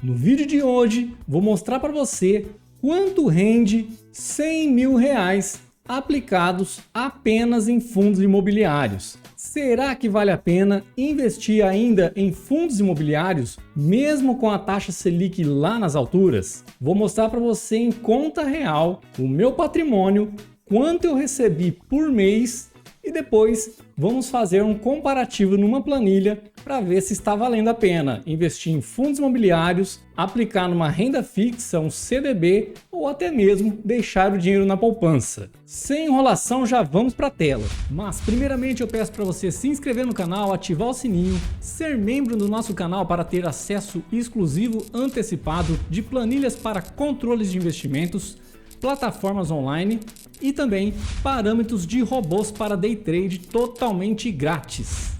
No vídeo de hoje vou mostrar para você quanto rende R$100.000 aplicados apenas em fundos imobiliários. Será que vale a pena investir ainda em fundos imobiliários, mesmo com a taxa Selic lá nas alturas? Vou mostrar para você em conta real o meu patrimônio, quanto eu recebi por mês e depois vamos fazer um comparativo numa planilha para ver se está valendo a pena investir em fundos imobiliários, aplicar numa renda fixa, um CDB ou até mesmo deixar o dinheiro na poupança. Sem enrolação, já vamos para a tela. Mas primeiramente eu peço para você se inscrever no canal, ativar o sininho, ser membro do nosso canal para ter acesso exclusivo antecipado de planilhas para controles de investimentos, plataformas online e também parâmetros de robôs para day trade totalmente grátis.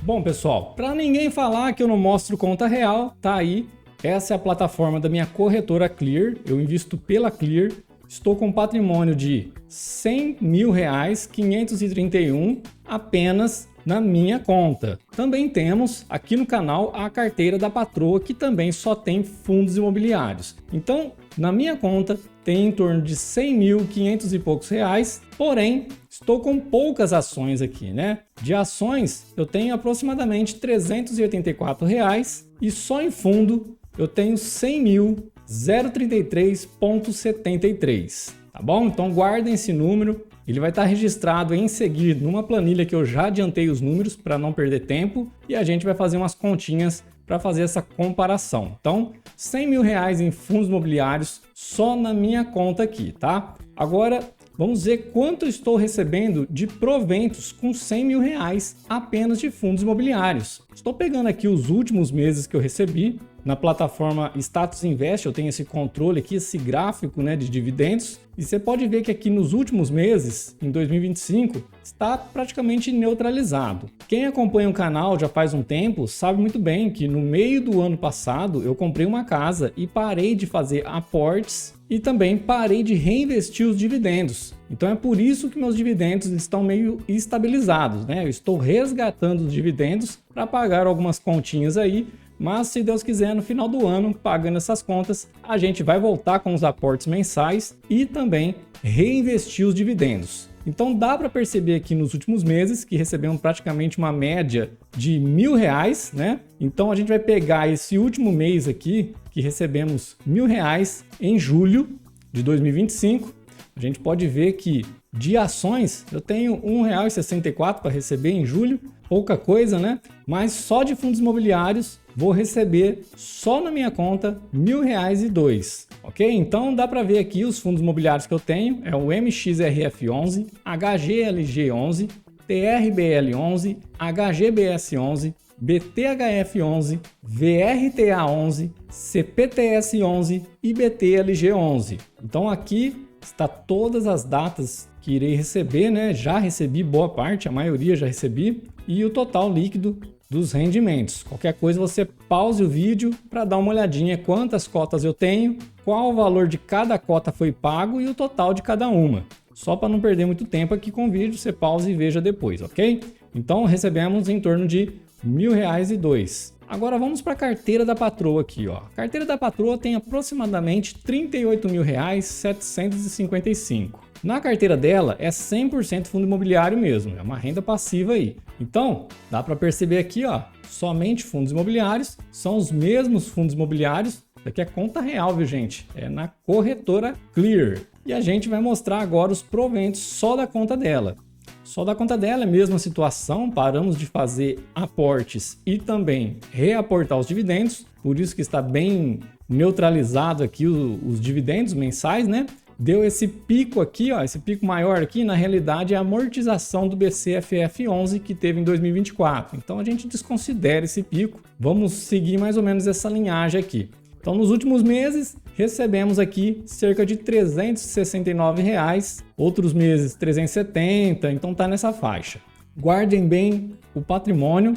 Bom pessoal, para ninguém falar que eu não mostro conta real, tá aí. Essa é a plataforma da minha corretora Clear, eu invisto pela Clear. Estou com um patrimônio de R$100.000, 531 apenas na minha conta. Também temos aqui no canal a carteira da patroa, que também só tem fundos imobiliários. Então, na minha conta tem em torno de 100.500 e poucos reais, porém estou com poucas ações aqui, né? De ações eu tenho aproximadamente R$384 e só em fundo eu tenho 100.033,73, tá bom? Então guardem esse número, ele vai estar registrado em seguida numa planilha que eu já adiantei os números para não perder tempo e a gente vai fazer umas continhas para fazer essa comparação. Então, R$100.000 em fundos imobiliários só na minha conta aqui, tá? Agora, vamos ver quanto eu estou recebendo de proventos com R$100.000 apenas de fundos imobiliários. Estou pegando aqui os últimos meses que eu recebi. Na plataforma Status Invest eu tenho esse controle aqui, esse gráfico, né, de dividendos. E você pode ver que aqui nos últimos meses, em 2025, está praticamente neutralizado. Quem acompanha o canal já faz um tempo sabe muito bem que no meio do ano passado eu comprei uma casa e parei de fazer aportes e também parei de reinvestir os dividendos. Então é por isso que meus dividendos estão meio estabilizados, né? Eu estou resgatando os dividendos para pagar algumas continhas aí, mas se Deus quiser, no final do ano, pagando essas contas, a gente vai voltar com os aportes mensais e também reinvestir os dividendos. Então dá para perceber aqui nos últimos meses que recebemos praticamente uma média de R$1.000, né? Então a gente vai pegar esse último mês aqui, que recebemos R$1.000 em julho de 2025. A gente pode ver que de ações eu tenho R$1,64 para receber em julho, pouca coisa, né? Mas só de fundos imobiliários vou receber só na minha conta R$1.002, ok? Então dá para ver aqui os fundos imobiliários que eu tenho, é o MXRF11, HGLG11, TRBL11, HGBS11, BTHF11, VRTA11, CPTS11 e BTLG11. Então aqui está todas as datas que irei receber, né? Já recebi boa parte, a maioria já recebi, e o total líquido dos rendimentos. Qualquer coisa você pause o vídeo para dar uma olhadinha quantas cotas eu tenho, qual o valor de cada cota foi pago e o total de cada uma. Só para não perder muito tempo aqui com o vídeo, você pause e veja depois, ok? Então recebemos em torno de R$1.002. Agora vamos para a carteira da patroa aqui, ó. A carteira da patroa tem aproximadamente R$38.755. Na carteira dela é 100% fundo imobiliário mesmo, é uma renda passiva aí. Então, dá para perceber aqui, ó, somente fundos imobiliários, são os mesmos fundos imobiliários, daqui é conta real, viu gente? É na corretora Clear. E a gente vai mostrar agora os proventos só da conta dela. Só da conta dela é a mesma situação, paramos de fazer aportes e também reaportar os dividendos, por isso que está bem neutralizado aqui os dividendos mensais, né? Deu esse pico aqui, ó, esse pico maior aqui, na realidade é a amortização do BCFF11 que teve em 2024. Então a gente desconsidera esse pico, vamos seguir mais ou menos essa linhagem aqui. Então nos últimos meses recebemos aqui cerca de R$369, outros meses 370, então tá nessa faixa. Guardem bem o patrimônio,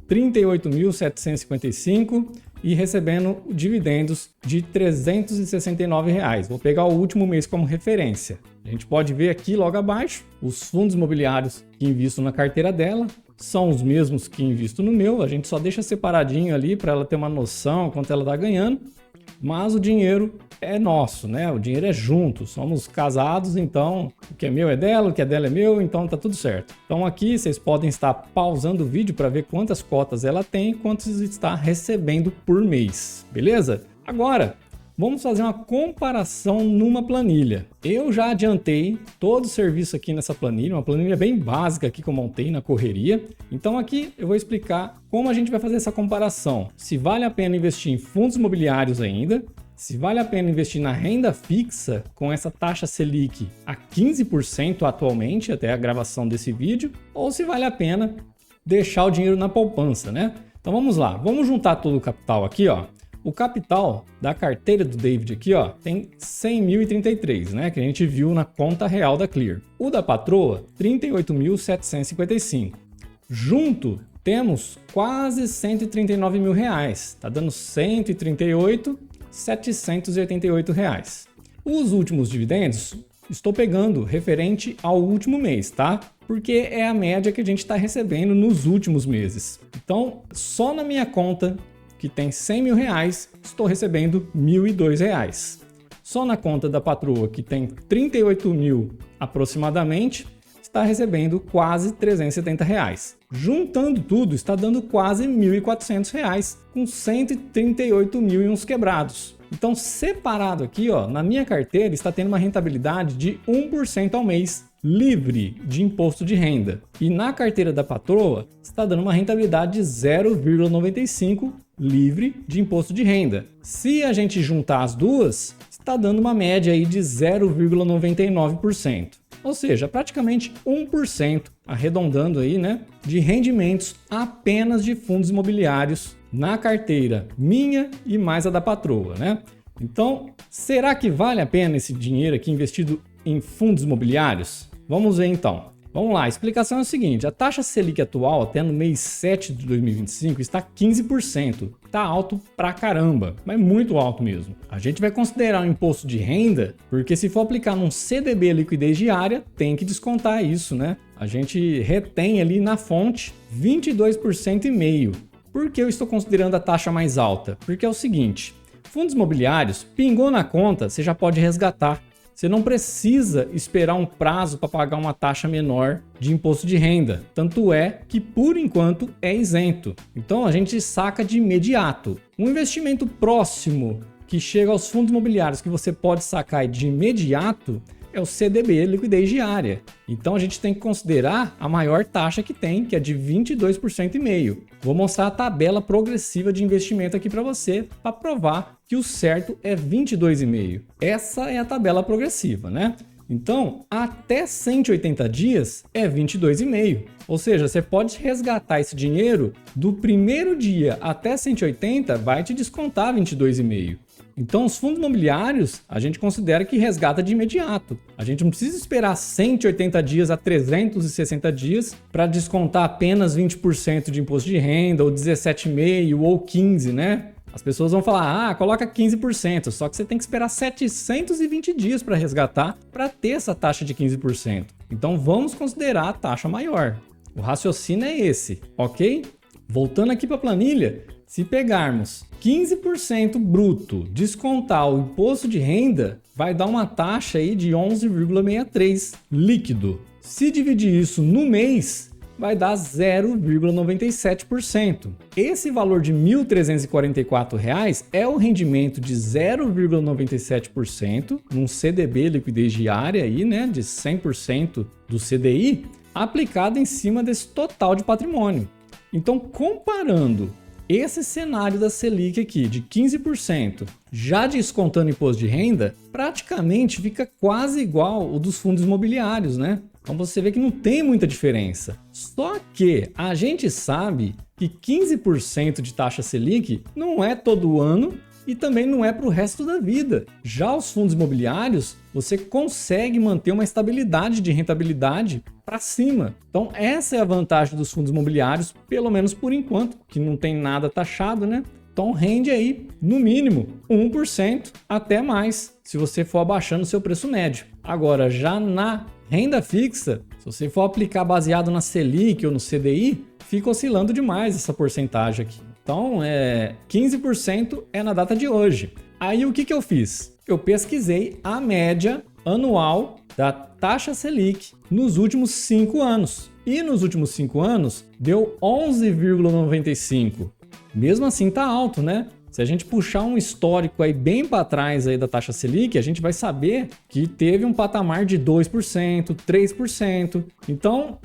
R$38.755, e recebendo dividendos de R$ 369. Vou pegar o último mês como referência. A gente pode ver aqui logo abaixo os fundos imobiliários que invisto na carteira dela. São os mesmos que invisto no meu, a gente só deixa separadinho ali para ela ter uma noção quanto ela está ganhando, mas o dinheiro é nosso, né? O dinheiro é junto, somos casados, então o que é meu é dela, o que é dela é meu, então tá tudo certo. Então aqui vocês podem estar pausando o vídeo para ver quantas cotas ela tem e quantos está recebendo por mês, beleza? Agora, vamos fazer uma comparação numa planilha. Eu já adiantei todo o serviço aqui nessa planilha, uma planilha bem básica aqui que eu montei na correria. Então aqui eu vou explicar como a gente vai fazer essa comparação. Se vale a pena investir em fundos imobiliários ainda, se vale a pena investir na renda fixa com essa taxa Selic a 15% atualmente, até a gravação desse vídeo, ou se vale a pena deixar o dinheiro na poupança, né? Então vamos lá, vamos juntar todo o capital aqui, ó. O capital da carteira do David aqui, ó, tem 100.033, né, que a gente viu na conta real da Clear. O da patroa, 38.755. Junto, temos quase 139 mil reais. Tá dando 138.788 reais. Os últimos dividendos, estou pegando referente ao último mês, tá? Porque é a média que a gente está recebendo nos últimos meses. Então, só na minha conta que tem 100 mil reais, estou recebendo R$ 1.002. Só na conta da patroa, que tem 38 mil aproximadamente, está recebendo quase R$ 370 reais. Juntando tudo, está dando quase R$ 1.400 reais, com 138 mil e uns quebrados. Então, separado aqui, ó, na minha carteira, está tendo uma rentabilidade de 1% ao mês, livre de imposto de renda. E na carteira da patroa, está dando uma rentabilidade de 0,95% livre de imposto de renda. Se a gente juntar as duas, está dando uma média aí de 0,99%. Ou seja, praticamente 1%, arredondando aí, né, de rendimentos apenas de fundos imobiliários na carteira minha e mais a da patroa, né? Então, será que vale a pena esse dinheiro aqui investido em fundos imobiliários? Vamos ver então. Vamos lá, a explicação é a seguinte, a taxa Selic atual até no mês 7 de 2025 está 15%, está alto pra caramba, mas muito alto mesmo. A gente vai considerar o imposto de renda, porque se for aplicar num CDB liquidez diária, tem que descontar isso, né? A gente retém ali na fonte 22,5%. Por que eu estou considerando a taxa mais alta? Porque é o seguinte, fundos imobiliários, pingou na conta, você já pode resgatar. Você não precisa esperar um prazo para pagar uma taxa menor de imposto de renda. Tanto é que, por enquanto, é isento. Então, a gente saca de imediato. Um investimento próximo que chega aos fundos imobiliários que você pode sacar de imediato é o CDB, liquidez diária. Então, a gente tem que considerar a maior taxa que tem, que é de 22,5%. Vou mostrar a tabela progressiva de investimento aqui para você, para provar que o certo é 22,5%. Essa é a tabela progressiva, né? Então, até 180 dias é 22,5%. Ou seja, você pode resgatar esse dinheiro do primeiro dia até 180, vai te descontar 22,5%. Então, os fundos imobiliários, a gente considera que resgata de imediato. A gente não precisa esperar 180 dias a 360 dias para descontar apenas 20% de imposto de renda, ou 17,5% ou 15%, né? As pessoas vão falar, coloca 15%, só que você tem que esperar 720 dias para resgatar para ter essa taxa de 15%. Então, vamos considerar a taxa maior. O raciocínio é esse, ok? Voltando aqui para a planilha, se pegarmos 15% bruto, descontar o imposto de renda, vai dar uma taxa aí de 11,63% líquido. Se dividir isso no mês, vai dar 0,97%. Esse valor de R$ 1.344 é o rendimento de 0,97% num CDB liquidez diária aí, né, de 100% do CDI, aplicado em cima desse total de patrimônio. Então, comparando esse cenário da Selic aqui de 15%, já descontando imposto de renda, praticamente fica quase igual o dos fundos imobiliários, né? Então você vê que não tem muita diferença. Só que a gente sabe que 15% de taxa Selic não é todo ano e também não é para o resto da vida. Já os fundos imobiliários, você consegue manter uma estabilidade de rentabilidade para cima. Então essa é a vantagem dos fundos imobiliários, pelo menos por enquanto, que não tem nada taxado, né? Então rende aí, no mínimo, 1% até mais, se você for abaixando o seu preço médio. Agora, já na renda fixa, se você for aplicar baseado na Selic ou no CDI, fica oscilando demais essa porcentagem aqui. Então, 15% é na data de hoje. Aí o que eu fiz? Eu pesquisei a média anual da taxa Selic nos últimos 5 anos. E nos últimos 5 anos deu 11,95. Mesmo assim tá alto, né? Se a gente puxar um histórico aí bem para trás aí da taxa Selic, a gente vai saber que teve um patamar de 2%, 3%. Então,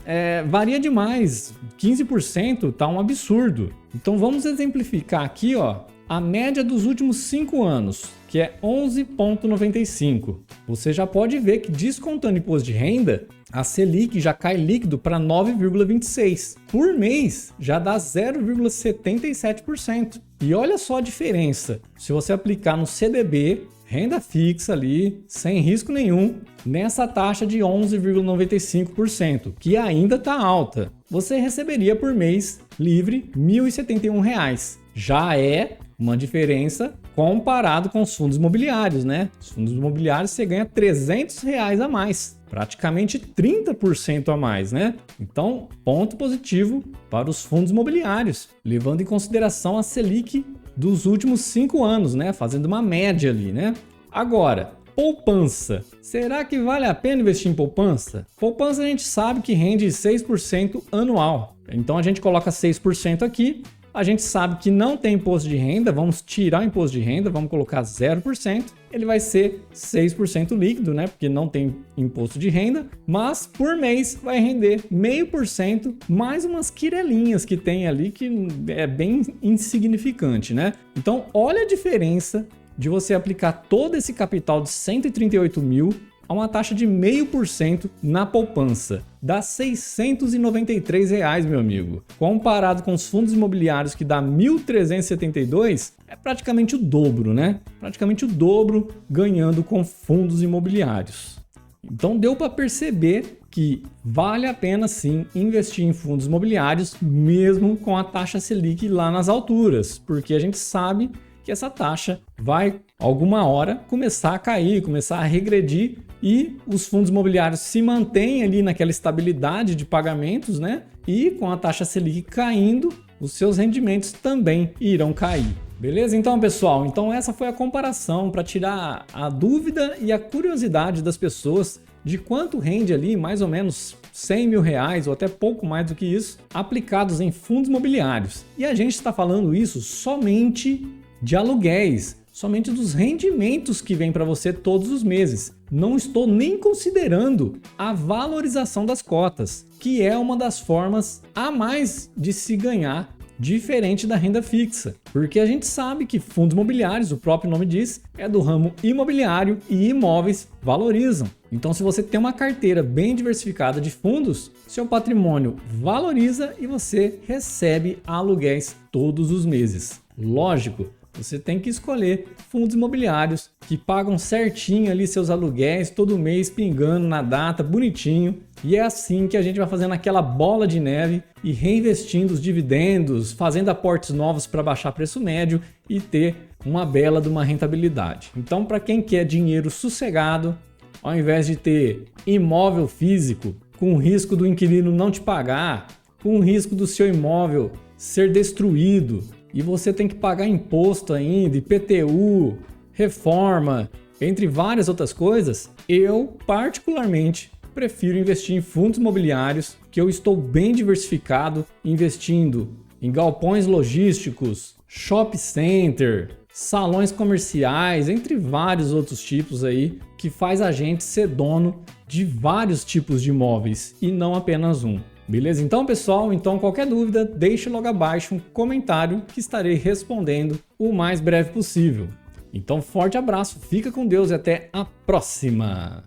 varia demais. 15% tá um absurdo. Então, vamos exemplificar aqui, ó, a média dos últimos 5 anos, que é 11,95. Você já pode ver que, descontando imposto de renda, a Selic já cai líquido para 9,26. Por mês, já dá 0,77%. E olha só a diferença. Se você aplicar no CDB, renda fixa ali, sem risco nenhum, nessa taxa de 11,95%, que ainda está alta, você receberia por mês livre R$ 1.071. Já é uma diferença comparado com os fundos imobiliários, né? Os fundos imobiliários você ganha R$ 300 a mais, praticamente 30% a mais, né? Então, ponto positivo para os fundos imobiliários, levando em consideração a Selic dos últimos 5 anos, né? Fazendo uma média ali, né? Agora, poupança. Será que vale a pena investir em poupança? Poupança a gente sabe que rende 6% anual. Então a gente coloca 6% aqui. A gente sabe que não tem imposto de renda, vamos tirar o imposto de renda, vamos colocar 0%. Ele vai ser 6% líquido, né? Porque não tem imposto de renda, mas por mês vai render 0,5%, mais umas quirelinhas que tem ali que é bem insignificante, né? Então, olha a diferença de você aplicar todo esse capital de 138 mil a uma taxa de 0,5% na poupança. Dá R$ 693, meu amigo. Comparado com os fundos imobiliários, que dá R$ 1.372, é praticamente o dobro, né? Praticamente o dobro ganhando com fundos imobiliários. Então deu para perceber que vale a pena sim investir em fundos imobiliários, mesmo com a taxa Selic lá nas alturas, porque a gente sabe que essa taxa vai, alguma hora, começar a cair, começar a regredir e os fundos imobiliários se mantêm ali naquela estabilidade de pagamentos, né? E com a taxa Selic caindo, os seus rendimentos também irão cair. Beleza? Então, pessoal, essa foi a comparação para tirar a dúvida e a curiosidade das pessoas de quanto rende ali, mais ou menos R$100 mil ou até pouco mais do que isso, aplicados em fundos imobiliários. E a gente está falando isso somente de aluguéis, somente dos rendimentos que vêm para você todos os meses. Não estou nem considerando a valorização das cotas, que é uma das formas a mais de se ganhar, diferente da renda fixa. Porque a gente sabe que fundos imobiliários, o próprio nome diz, é do ramo imobiliário e imóveis valorizam. Então, se você tem uma carteira bem diversificada de fundos, seu patrimônio valoriza e você recebe aluguéis todos os meses. Lógico, você tem que escolher fundos imobiliários que pagam certinho ali seus aluguéis, todo mês pingando na data, bonitinho. E é assim que a gente vai fazendo aquela bola de neve e reinvestindo os dividendos, fazendo aportes novos para baixar preço médio e ter uma bela de uma rentabilidade. Então, para quem quer dinheiro sossegado, ao invés de ter imóvel físico com o risco do inquilino não te pagar, com o risco do seu imóvel ser destruído, e você tem que pagar imposto ainda, IPTU, reforma, entre várias outras coisas, eu particularmente prefiro investir em fundos imobiliários, que eu estou bem diversificado, investindo em galpões logísticos, shopping center, salões comerciais, entre vários outros tipos aí, que faz a gente ser dono de vários tipos de imóveis e não apenas um. Beleza? Então, pessoal, qualquer dúvida, deixe logo abaixo um comentário que estarei respondendo o mais breve possível. Então, forte abraço, fica com Deus e até a próxima!